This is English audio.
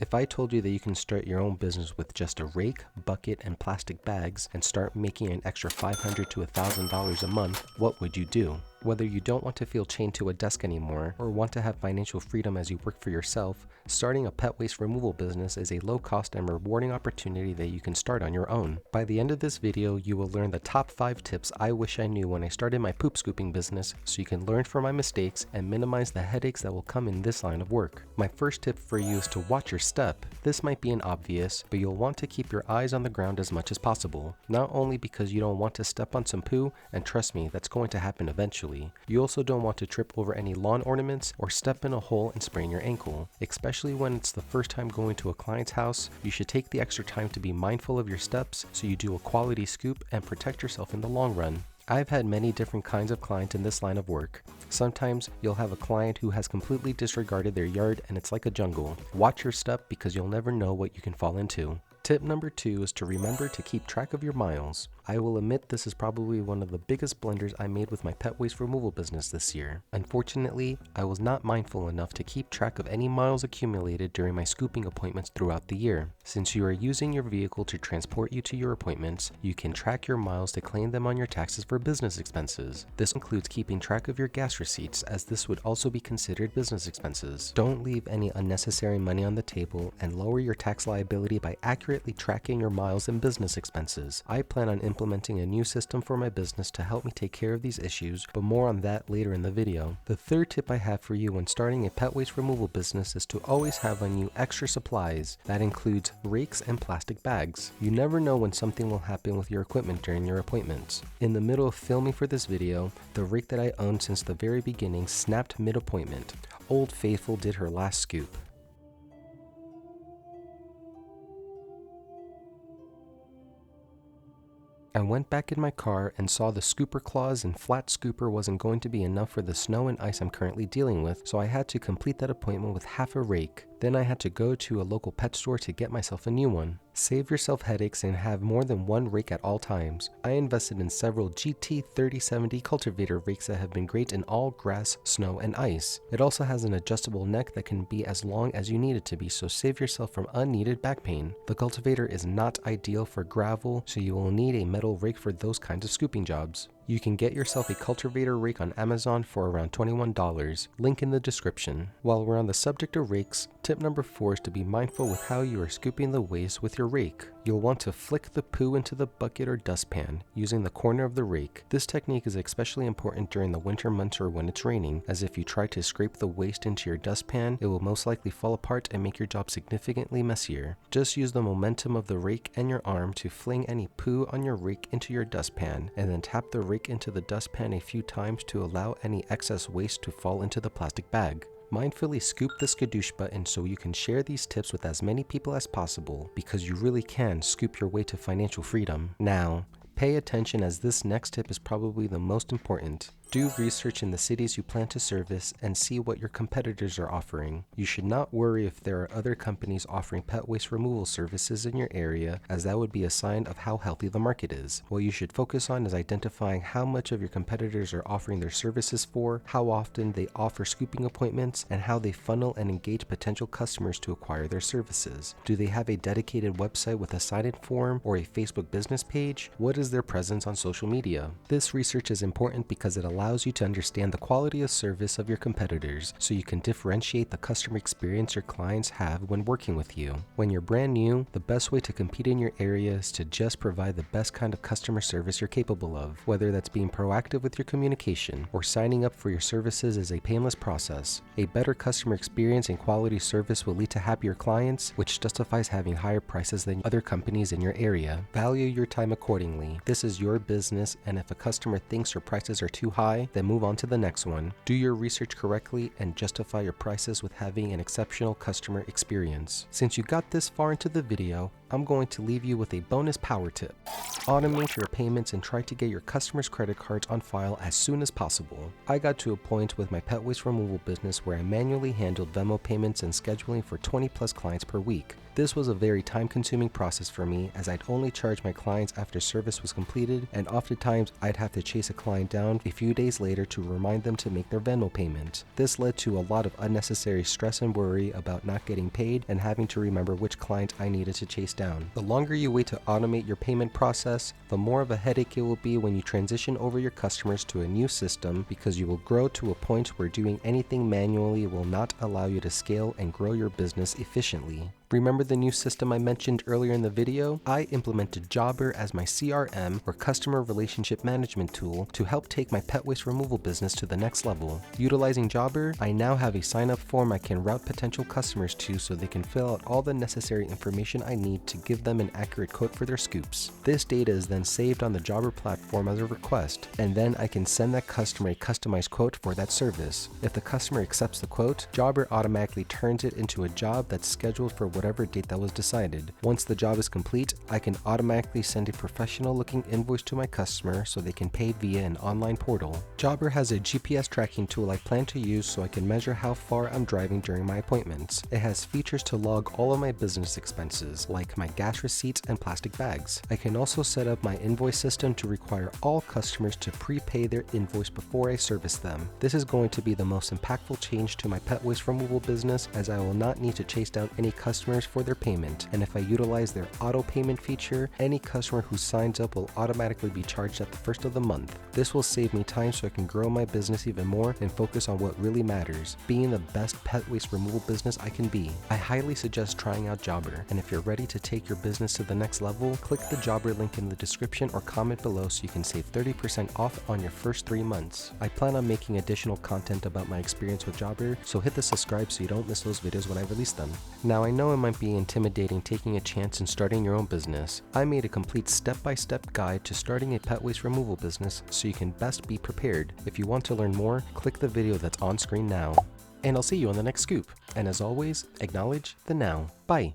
If I told you that you can start your own business with just a rake, bucket, and plastic bags and start making an extra $500 to $1,000 a month, what would you do? Whether you don't want to feel chained to a desk anymore or want to have financial freedom as you work for yourself, starting a pet waste removal business is a low-cost and rewarding opportunity that you can start on your own. By the end of this video, you will learn the top 5 tips I wish I knew when I started my poop scooping business so you can learn from my mistakes and minimize the headaches that will come in this line of work. My first tip for you is to watch your step. This might be an obvious, but you'll want to keep your eyes on the ground as much as possible. Not only because you don't want to step on some poo, and trust me, that's going to happen eventually. You also don't want to trip over any lawn ornaments or step in a hole and sprain your ankle. Especially when it's the first time going to a client's house, you should take the extra time to be mindful of your steps so you do a quality scoop and protect yourself in the long run. I've had many different kinds of clients in this line of work. Sometimes you'll have a client who has completely disregarded their yard and it's like a jungle. Watch your step because you'll never know what you can fall into. Tip number 2 is to remember to keep track of your miles. I will admit this is probably one of the biggest blunders I made with my pet waste removal business this year. Unfortunately, I was not mindful enough to keep track of any miles accumulated during my scooping appointments throughout the year. Since you are using your vehicle to transport you to your appointments, you can track your miles to claim them on your taxes for business expenses. This includes keeping track of your gas receipts, as this would also be considered business expenses. Don't leave any unnecessary money on the table and lower your tax liability by accurately tracking your miles and business expenses. I plan on implementing a new system for my business to help me take care of these issues, but more on that later in the video. The third tip I have for you when starting a pet waste removal business is to always have on you extra supplies. That includes rakes and plastic bags. You never know when something will happen with your equipment during your appointments. In the middle of filming for this video, the rake that I owned since the very beginning snapped mid-appointment. Old Faithful did her last scoop. I went back in my car and saw the scooper claws and flat scooper wasn't going to be enough for the snow and ice I'm currently dealing with, so I had to complete that appointment with half a rake. Then I had to go to a local pet store to get myself a new one. Save yourself headaches and have more than one rake at all times. I invested in several GT 3070 cultivator rakes that have been great in all grass, snow, and ice. It also has an adjustable neck that can be as long as you need it to be, so save yourself from unneeded back pain. The cultivator is not ideal for gravel, so you will need a metal rake for those kinds of scooping jobs. You can get yourself a cultivator rake on Amazon for around $21, link in the description. While we're on the subject of rakes, tip number 4 is to be mindful with how you are scooping the waste with your rake. You'll want to flick the poo into the bucket or dustpan using the corner of the rake. This technique is especially important during the winter months or when it's raining, as if you try to scrape the waste into your dustpan, it will most likely fall apart and make your job significantly messier. Just use the momentum of the rake and your arm to fling any poo on your rake into your dustpan, and then tap the rake into the dustpan a few times to allow any excess waste to fall into the plastic bag. Mindfully scoop the skadoosh button so you can share these tips with as many people as possible, because you really can scoop your way to financial freedom. Now, pay attention, as this next tip is probably the most important. Do research in the cities you plan to service and see what your competitors are offering. You should not worry if there are other companies offering pet waste removal services in your area, as that would be a sign of how healthy the market is. What you should focus on is identifying how much of your competitors are offering their services for, how often they offer scooping appointments, and how they funnel and engage potential customers to acquire their services. Do they have a dedicated website with a sign-in form or a Facebook business page? What is their presence on social media? This research is important because it allows you to understand the quality of service of your competitors, so you can differentiate the customer experience your clients have when working with you. When you're brand new, the best way to compete in your area is to just provide the best kind of customer service you're capable of. Whether that's being proactive with your communication or signing up for your services is a painless process. A better customer experience and quality service will lead to happier clients, which justifies having higher prices than other companies in your area. Value your time accordingly. This is your business, and if a customer thinks your prices are too high, then move on to the next one. Do your research correctly and justify your prices with having an exceptional customer experience. Since you got this far into the video, I'm going to leave you with a bonus power tip. Automate your payments and try to get your customers' credit cards on file as soon as possible. I got to a point with my pet waste removal business where I manually handled Venmo payments and scheduling for 20+ clients per week. This was a very time-consuming process for me, as I'd only charge my clients after service was completed, and oftentimes I'd have to chase a client down a few days later to remind them to make their Venmo payment. This led to a lot of unnecessary stress and worry about not getting paid and having to remember which client I needed to chase down. The longer you wait to automate your payment process, the more of a headache it will be when you transition over your customers to a new system, because you will grow to a point where doing anything manually will not allow you to scale and grow your business efficiently. Remember the new system I mentioned earlier in the video? I implemented Jobber as my CRM, or customer relationship management tool, to help take my pet waste removal business to the next level. Utilizing Jobber, I now have a sign-up form I can route potential customers to so they can fill out all the necessary information I need to give them an accurate quote for their scoops. This data is then saved on the Jobber platform as a request, and then I can send that customer a customized quote for that service. If the customer accepts the quote, Jobber automatically turns it into a job that's scheduled for whatever date that was decided. Once the job is complete, I can automatically send a professional looking invoice to my customer so they can pay via an online portal. Jobber has a GPS tracking tool I plan to use so I can measure how far I'm driving during my appointments. It has features to log all of my business expenses, like my gas receipts and plastic bags. I can also set up my invoice system to require all customers to prepay their invoice before I service them. This is going to be the most impactful change to my pet waste removal business, as I will not need to chase down any customers for their payment, and if I utilize their auto payment feature, any customer who signs up will automatically be charged at the first of the month. This will save me time so I can grow my business even more and focus on what really matters, being the best pet waste removal business I can be. I highly suggest trying out Jobber, and if you're ready to take your business to the next level, click the Jobber link in the description or comment below so you can save 30% off on your first 3 months. I plan on making additional content about my experience with Jobber, so hit the subscribe so you don't miss those videos when I release them. Now, I know it might be intimidating taking a chance in starting your own business. I made a complete step-by-step guide to starting a pet waste removal business so you can best be prepared. If you want to learn more, click the video that's on screen now. And I'll see you on the next scoop. And as always, acknowledge the now. Bye.